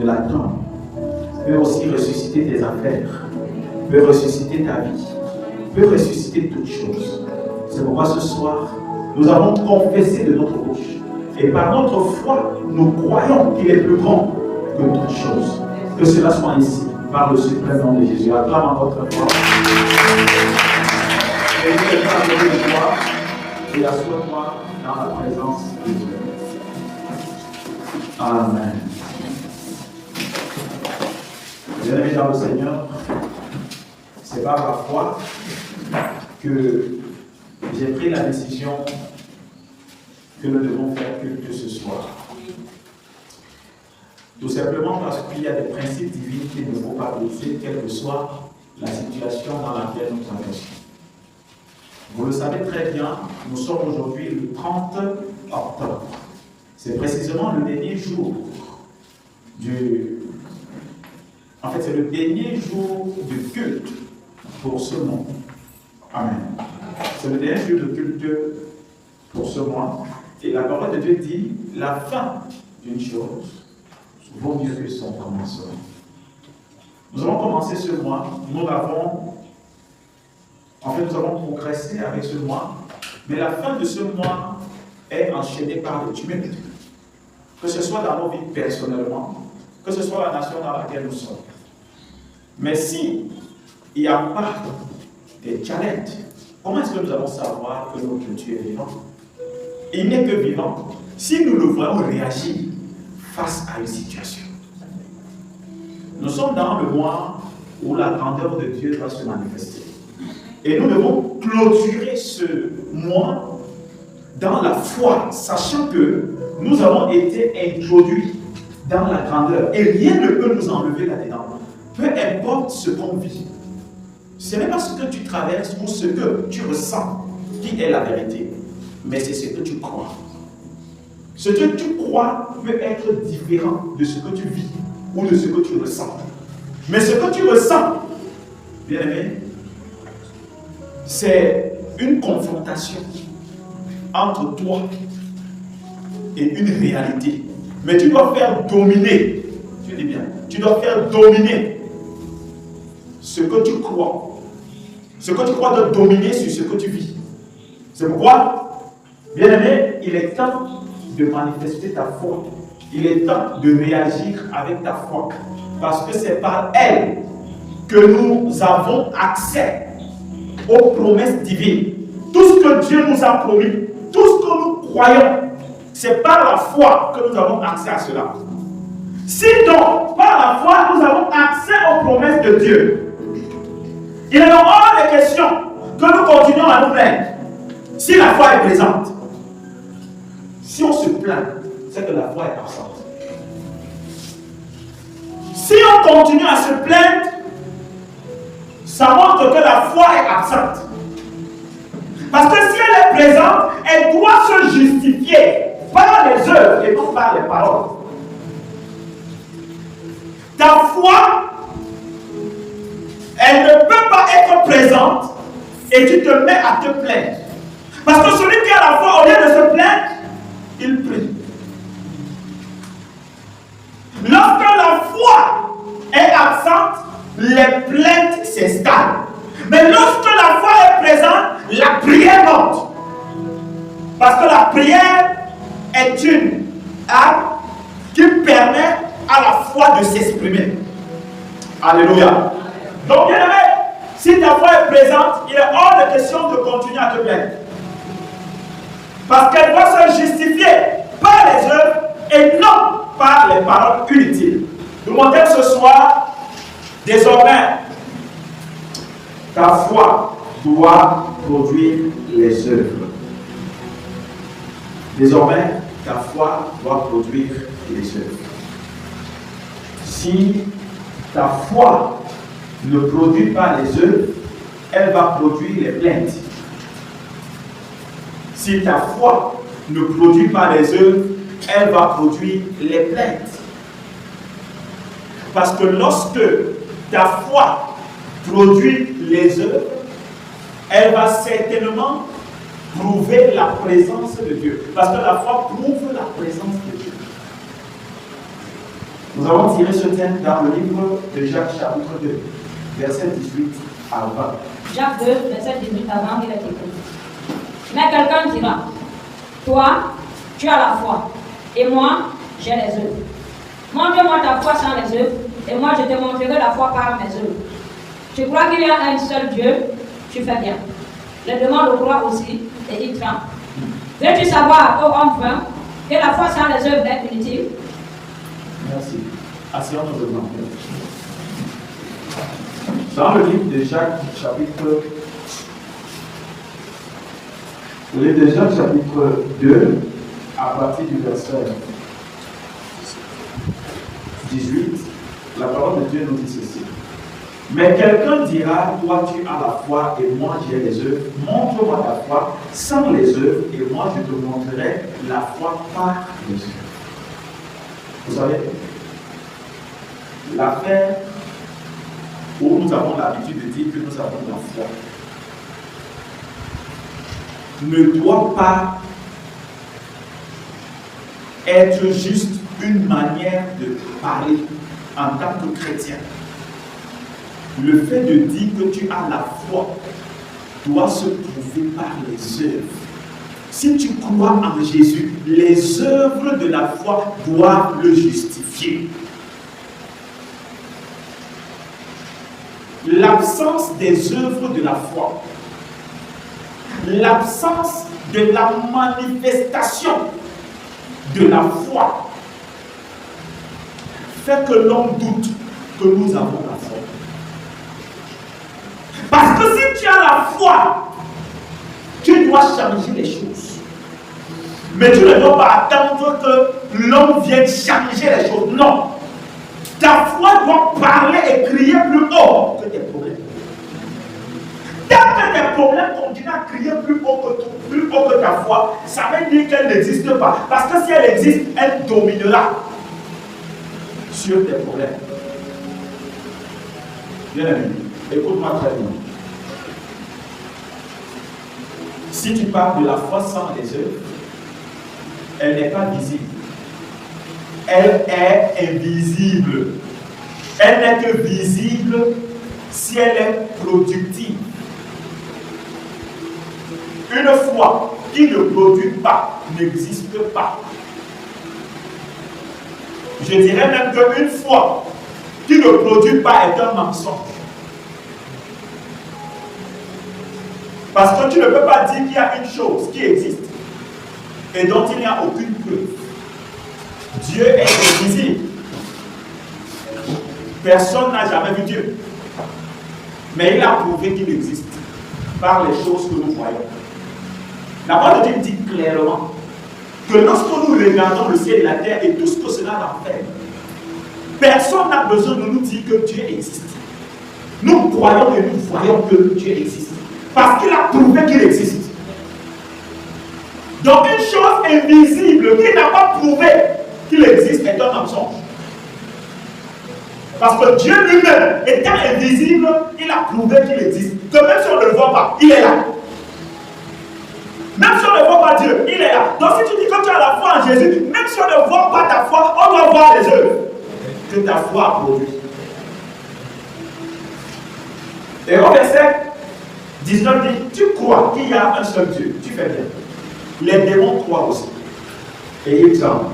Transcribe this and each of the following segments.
de la tombe, peut aussi ressusciter tes affaires, peut ressusciter ta vie, peut ressusciter toutes choses. C'est pourquoi ce soir, nous avons confessé de notre bouche. Et par notre foi, nous croyons qu'il est plus grand que toutes choses. Que cela soit ainsi, par le suprême nom de Jésus. Acclame en votre foi. Et de toi et assois-toi dans la présence de Dieu. Amen. Bien-aimés dans le Seigneur, c'est par la foi que j'ai pris la décision que nous devons faire culte ce soir. Tout simplement parce qu'il y a des principes divins qu'il ne faut pas briser, quelle que soit la situation dans laquelle nous traversons. Vous le savez très bien, nous sommes aujourd'hui le 30 octobre. C'est précisément le dernier jour c'est le dernier jour de culte pour ce mois. Amen. C'est le dernier jour de culte pour ce mois. Et la parole de Dieu dit, la fin d'une chose vaut mieux que son commencement. Nous avons commencé ce mois, nous avons progressé avec ce mois, mais la fin de ce mois est enchaînée par le tumulte. Que ce soit dans nos vies personnellement, que ce soit la nation dans laquelle nous sommes. Mais si il n'y a pas de challenge, comment est-ce que nous allons savoir que notre Dieu est vivant? Il n'est que vivant si nous le voyons réagir face à une situation. Nous sommes dans le mois où la grandeur de Dieu doit se manifester. Et nous devons clôturer ce mois dans la foi, sachant que nous avons été introduits dans la grandeur. Et rien ne peut nous enlever là-dedans. Peu importe ce qu'on vit. Ce n'est pas ce que tu traverses ou ce que tu ressens qui est la vérité. Mais c'est ce que tu crois. Ce que tu crois peut être différent de ce que tu vis ou de ce que tu ressens. Mais ce que tu ressens, bien aimé, c'est une confrontation entre toi et une réalité. Mais tu dois faire dominer, tu dis bien, tu dois faire dominer ce que tu crois. Ce que tu crois doit dominer sur ce que tu vis. C'est pourquoi, bien aimé, il est temps de manifester ta foi. Il est temps de réagir avec ta foi. Parce que c'est par elle que nous avons accès aux promesses divines. Tout ce que Dieu nous a promis, tout ce que nous croyons, c'est par la foi que nous avons accès à cela. Si donc, par la foi, nous avons accès aux promesses de Dieu, il est donc hors de question que nous continuions à nous plaindre si la foi est présente. Si on se plaint, c'est que la foi est absente. Si on continue à se plaindre, ça montre que la foi est absente. Parce que si elle est présente, elle doit se justifier par les œuvres et non par les paroles. Ta foi, elle ne peut pas être présente et tu te mets à te plaindre. Parce que celui qui a la foi, au lieu de se plaindre, il prie. Lorsque la foi est absente, les plaintes s'installent. Mais lorsque la foi est présente, la prière monte. Parce que la prière est une arme qui permet à la foi de s'exprimer. Alléluia. Donc, bien aimé, si ta foi est présente, il est hors de question de continuer à te plaindre. Parce qu'elle doit se justifier par les œuvres et non par les paroles inutiles. Nous montrons ce soir, désormais, ta foi doit produire les œuvres. Désormais, ta foi doit produire les œuvres. Si ta foi ne produit pas les œuvres, elle va produire les plaintes. Si ta foi ne produit pas les œuvres, elle va produire les plaintes. Parce que lorsque ta foi produit les œuvres, elle va certainement prouver la présence de Dieu. Parce que la foi prouve la présence de Dieu. Nous avons tiré ce thème dans le livre de Jacques chapitre 2, verset 18 à 20. Jacques 2, verset 18 à 20, il est écrit. Mais quelqu'un dira, toi, tu as la foi, et moi, j'ai les œuvres. Montre-moi ta foi sans les œuvres, et moi je te montrerai la foi par mes œuvres. Tu crois qu'il y a un seul Dieu, tu fais bien. Le démon le croit aussi, et il tremble. Veux-tu savoir, ô homme vain, que la foi sans les œuvres est inutile? Merci. Asseyons-nous devant. Dans le livre de Jacques, chapitre 2, à partir du verset 18, la parole de Dieu nous dit ceci. Mais quelqu'un dira, toi tu as la foi et moi j'ai les œuvres. Montre-moi ta foi sans les œuvres et moi je te montrerai la foi par les œuvres. Vous savez, l'affaire où nous avons l'habitude de dire que nous avons la foi ne doit pas être juste une manière de parler en tant que chrétien. Le fait de dire que tu as la foi doit se prouver par les œuvres. Si tu crois en Jésus, les œuvres de la foi doivent le justifier. L'absence des œuvres de la foi, l'absence de la manifestation de la foi fait que l'on doute que nous avons la foi. Parce que si tu as la foi, tu dois changer les choses. Mais tu ne dois pas attendre que l'homme vienne changer les choses. Non. Ta foi doit parler et crier plus haut que tes problèmes. Tant que tes problèmes continuent à crier plus haut que ta foi, ça veut dire qu'elle n'existe pas. Parce que si elle existe, elle dominera sur tes problèmes. Bien aimé, écoute-moi très bien. Si tu parles de la foi sans les œuvres, elle n'est pas visible. Elle est invisible. Elle n'est que visible si elle est productive. Une foi qui ne produit pas n'existe pas. Je dirais même qu'une foi qui ne produit pas est un mensonge. Parce que tu ne peux pas dire qu'il y a une chose qui existe et dont il n'y a aucune preuve. Dieu est invisible. Personne n'a jamais vu Dieu. Mais il a prouvé qu'il existe par les choses que nous voyons. La parole de Dieu dit clairement que lorsque nous regardons le ciel et la terre et tout ce que cela en fait, personne n'a besoin de nous dire que Dieu existe. Nous croyons et nous voyons que Dieu existe. Parce qu'il a prouvé qu'il existe. Donc une chose invisible qui n'a pas prouvé qu'il existe est un mensonge. Parce que Dieu lui-même, étant invisible, il a prouvé qu'il existe. Que même si on ne le voit pas, il est là. Même si on ne voit pas Dieu, il est là. Donc si tu dis que tu as la foi en Jésus, même si on ne voit pas ta foi, on doit voir les œuvres que ta foi a produit. Et au verset 19 dit, tu crois qu'il y a un seul Dieu, tu fais bien. Les démons croient aussi. Et ils tremblent.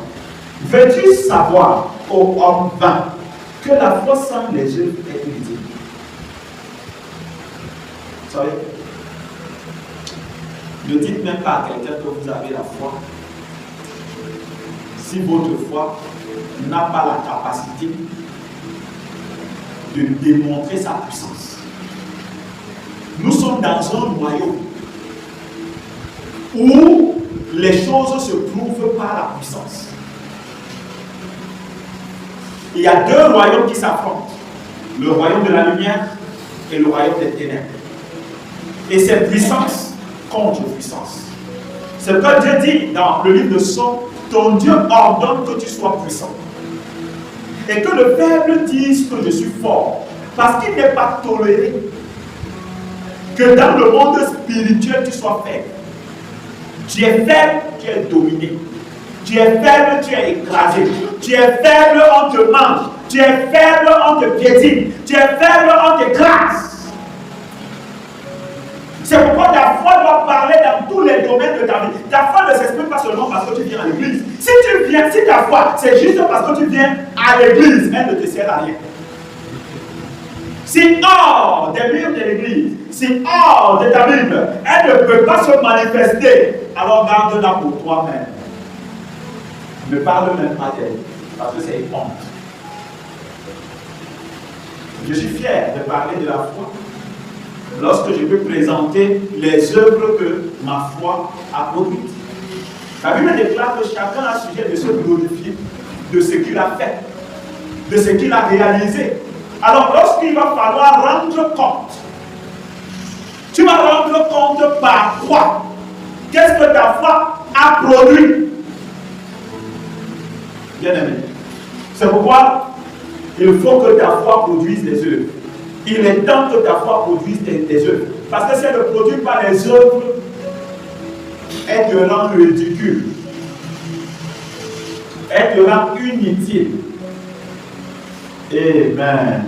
Veux-tu savoir, ô homme vain, que la foi sans les œuvres est inutile? Vous savez, ne dites même pas à quelqu'un que vous avez la foi si votre foi n'a pas la capacité de démontrer sa puissance. Nous sommes dans un royaume où les choses se prouvent par la puissance. Il y a deux royaumes qui s'affrontent. Le royaume de la lumière et le royaume des ténèbres. Et c'est puissance contre puissance. C'est ce que Dieu dit dans le livre de Psaume, ton Dieu ordonne que tu sois puissant. Et que le faible dise que je suis fort. Parce qu'il n'est pas toléré que dans le monde spirituel tu sois faible. Tu es faible, tu es dominé. Tu es faible, tu es écrasé. Tu es faible, on te mange. Tu es faible, on te piétine. Tu es faible, on t'écrase. C'est pourquoi ta foi doit parler dans tous les domaines de ta vie. Ta foi ne s'exprime pas seulement parce que tu viens à l'église. Si ta foi, c'est juste parce que tu viens à l'église, elle ne te sert à rien. Si hors des murs de l'église, si hors de ta Bible, elle ne peut pas se manifester, alors garde-la pour toi-même. Ne parle même pas d'elle, parce que c'est une honte. Je suis fier de parler de la foi lorsque je peux présenter les œuvres que ma foi a produites. La Bible déclare que chacun a sujet de se glorifier de ce qu'il a fait, de ce qu'il a réalisé. Alors, lorsqu'il va falloir rendre compte, tu vas rendre compte par quoi? Qu'est-ce que ta foi a produit? Bien aimé. C'est pourquoi il faut que ta foi produise des œuvres. Il est temps que ta foi produise des œuvres. Parce que si elle ne produit pas les œuvres, elle te rend ridicule. Elle te rend inutile. Amen.